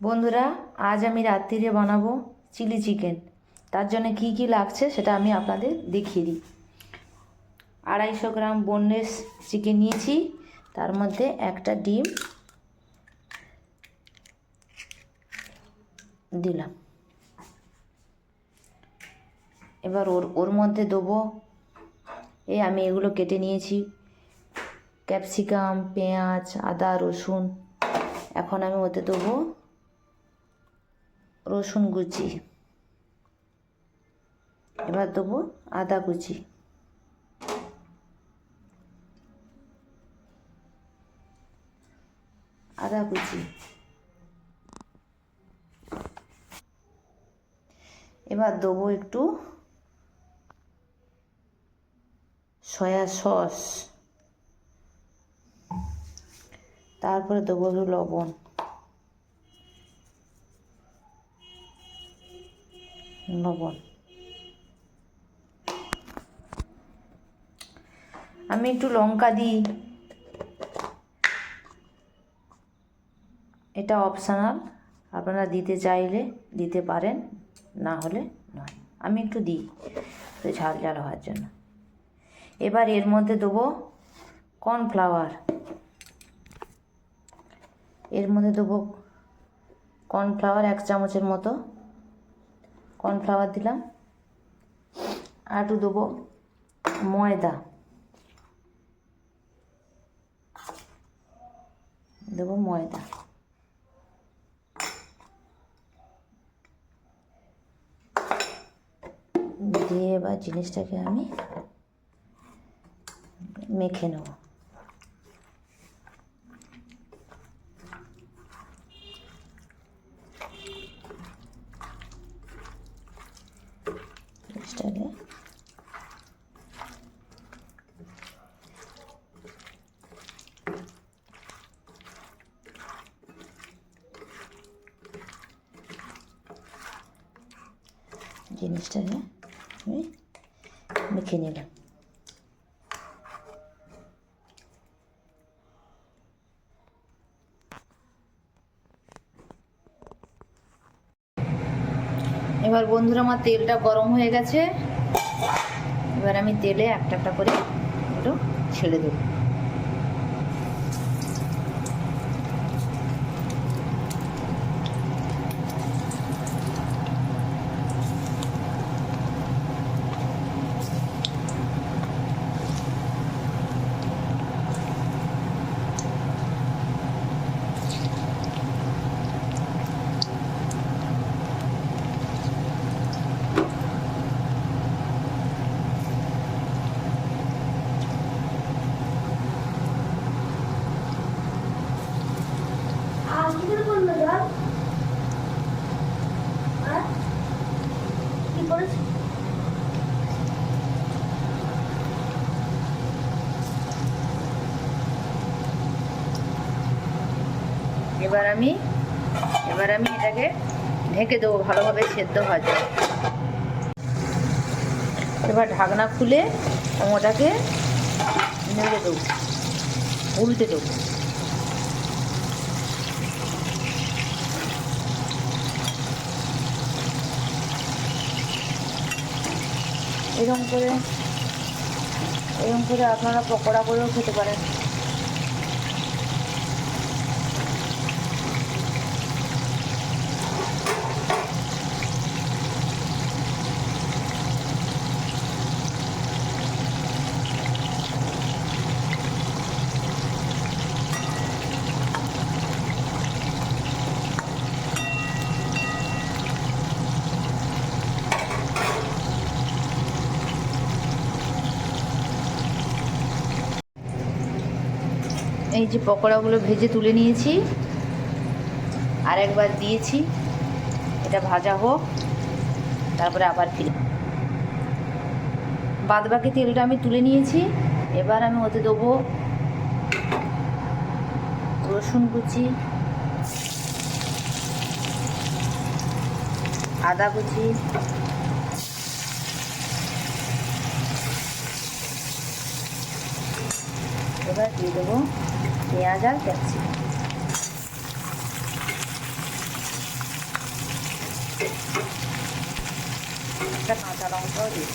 বন্ধুরা, আজ আমি রাত্রিরে বানাবো চিলি চিকেন। তার জন্য কি কি লাগছে সেটা আমি আপনাদের দেখিয়ে দিই। 250 গ্রাম বোনলেস চিকেন নিয়েছি, তার মধ্যে একটা ডিম দিলাম। এবার ওর মধ্যে দেবো, আমি এগুলো কেটে নিয়েছি, ক্যাপসিকাম, পেঁয়াজ, আদা, রসুন। এখন আমি ওতে দেবো রসুন কুচি, এবার দেবো আদা কুচি, এবার দেবো একটু সয়া সস, তারপরে দেবো একটু লবণ, আমি একটু লঙ্কা দিই, এটা অপশনাল, আপনারা দিতে চাইলে দিতে পারেন, না হলে নয়। আমি একটু দিই তো ঝাল ঝাল হওয়ার জন্য। এবার এর মধ্যে দেবো কর্নফ্লাওয়ার, কর্নফ্লাওয়ার 1 চামচের মতো কর্নফ্লাওয়ার দিলাম। আর একটু দেবো ময়দা, দিয়ে এবার জিনিসটাকে আমি মেখে নেব। জিনিসটাকে আমি মেখে নিলাম। এবার বন্ধুরা, আমার তেলটা গরম হয়ে গেছে। এবার আমি তেলে একটা একটা করে একটু ছেড়ে দেবো। এবার আমি এটাকে ঢেকে দেবো, ভালোভাবে সেদ্ধ হয়ে যায়। এবার ঢাকনা খুলে ওটাকে নেড়ে দেবো, উল্টে দেবো। এরকম করে আপনারা পকোড়া করেও খেতে পারেন। এই যে পকোড়াগুলো ভেজে তুলে নিয়েছি, আর একবার দিয়েছি, এটা ভাজা হোক, তারপরে আবার ফিরে। বাদ বাকি তেলটা আমি তুলে নিয়েছি। এবার আমি ওতে দেবো রসুন কুচি, আদা কুচি, এবার দিয়ে দেবো পেঁয়াজ আর ক্যাপসিকাম। একটা কাঁচা লঙ্কাও দিই।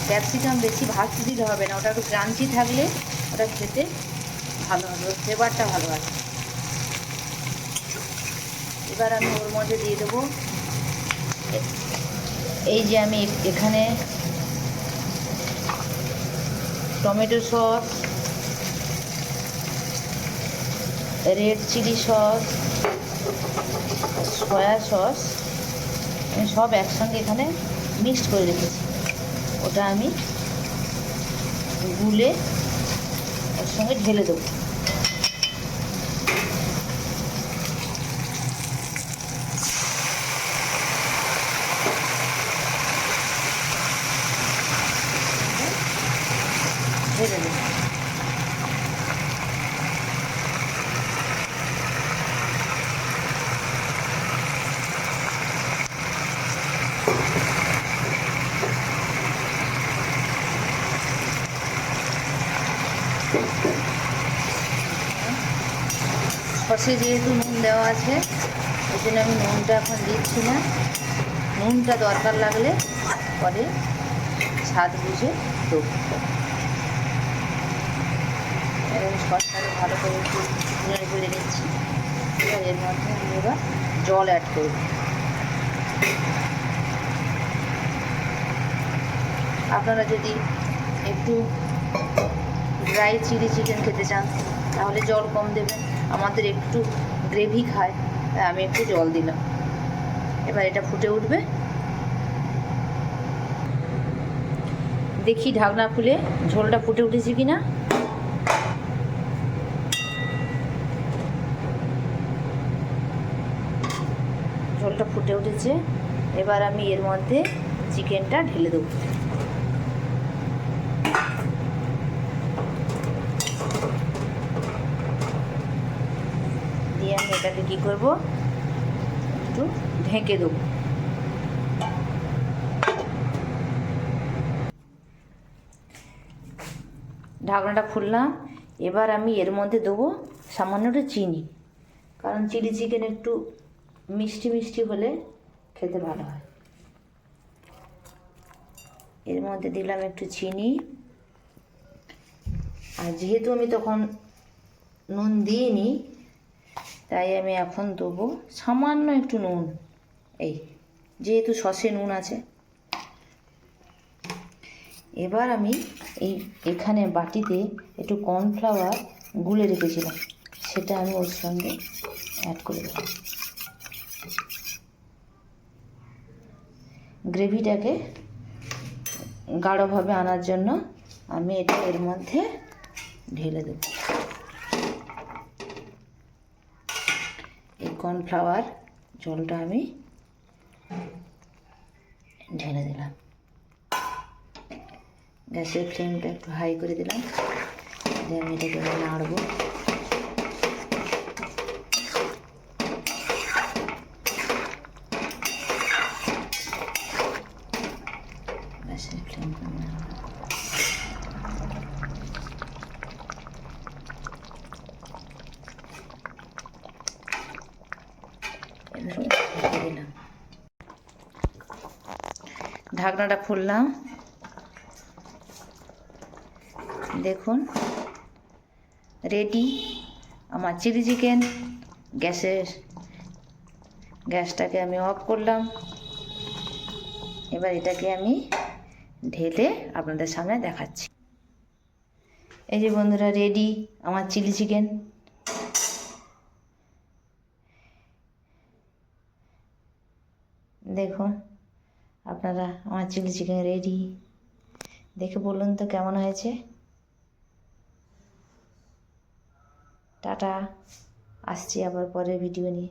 ক্যাপসিকাম বেশি ভাজতে দিতে হবে না, ওটা একটু ক্রাঞ্চি থাকলে ওটা খেতে ভালো হবে, ওর ফ্লেভারটা ভালো আছে। এবার আমি ওর মধ্যে দিয়ে দেবো এই যে আমি এখানে tomato sauce, red chilli sauce, soya sauce আমি সব একসঙ্গে এখানে মিক্সড করে রেখেছি। ওটা আমি গুলে ওর সঙ্গে ঢেলে দেবো। ঢেলে দেবো। সসে যেহেতু নুন দেওয়া আছে ওই জন্য আমি নুনটা এখন দিচ্ছি না, নুনটা দরকার লাগলে পরে স্বাদ বুঝে দেবো। এবং সসটাকে ভালো করে একটু নেড়ে করে নিচ্ছি। এবার এর মধ্যে আমি এবার জল অ্যাড করব। আপনারা যদি একটু ড্রাই চিলি চিকেন খেতে চান তাহলে জল কম দেবেন, আমাদের একটু গ্রেভি খায় তাই আমি একটু জল দিলাম। এবার এটা ফুটে উঠবে, দেখি ঢাকনা খুলে ঝোলটা ফুটে উঠেছে কিনা। ঝোলটা ফুটে উঠেছে, এবার আমি এর মধ্যে চিকেনটা ঢেলে দেবো। দিয়ে আমি এটাকে কী করবো, একটু ঢেকে দেবো। ঢাকনাটা খুললাম, এবার আমি এর মধ্যে দেবো সামান্য একটু চিনি, কারণ চিলি চিকেন একটু মিষ্টি মিষ্টি হলে খেতে ভালো হয়। এর মধ্যে দিলাম একটু চিনি, আর যেহেতু আমি তখন নুন দিইনি তাই আমি এখন দেবো সামান্য একটু নুন, এই যেহেতু সসে নুন আছে। এবার আমি এখানে বাটিতে একটু কর্নফ্লাওয়ার গুলে রেখেছিলাম, সেটা আমি ওর সঙ্গে অ্যাড করে দেব। গ্রেভিটাকে গাঢ়ভাবে আনার জন্য আমি এটা এর মধ্যে ঢেলে দেব। এই কর্নফ্লাওয়ার জলটা আমি ঢেলে দিলাম। গ্যাসের ফ্লেমটা একটু হাই করে দিলাম, দিয়ে আমি এটাকে নাড়বো। গ্যাসের ফ্লেমটা দিলাম। ঢাকনাটা খুললাম, দেখুন রেডি আমার চিলি চিকেন। গ্যাসটাকে আমি অফ করলাম। এবার এটাকে আমি ঢেলে আপনাদের সামনে দেখাচ্ছি। এই যে বন্ধুরা, রেডি আমার চিলি চিকেন। দেখুন আপনারা, আমার চিলি চিকেন রেডি। দেখে বলুন তো কেমন হয়েছে। টাটা, আসছি আবার পরের ভিডিও নিয়ে।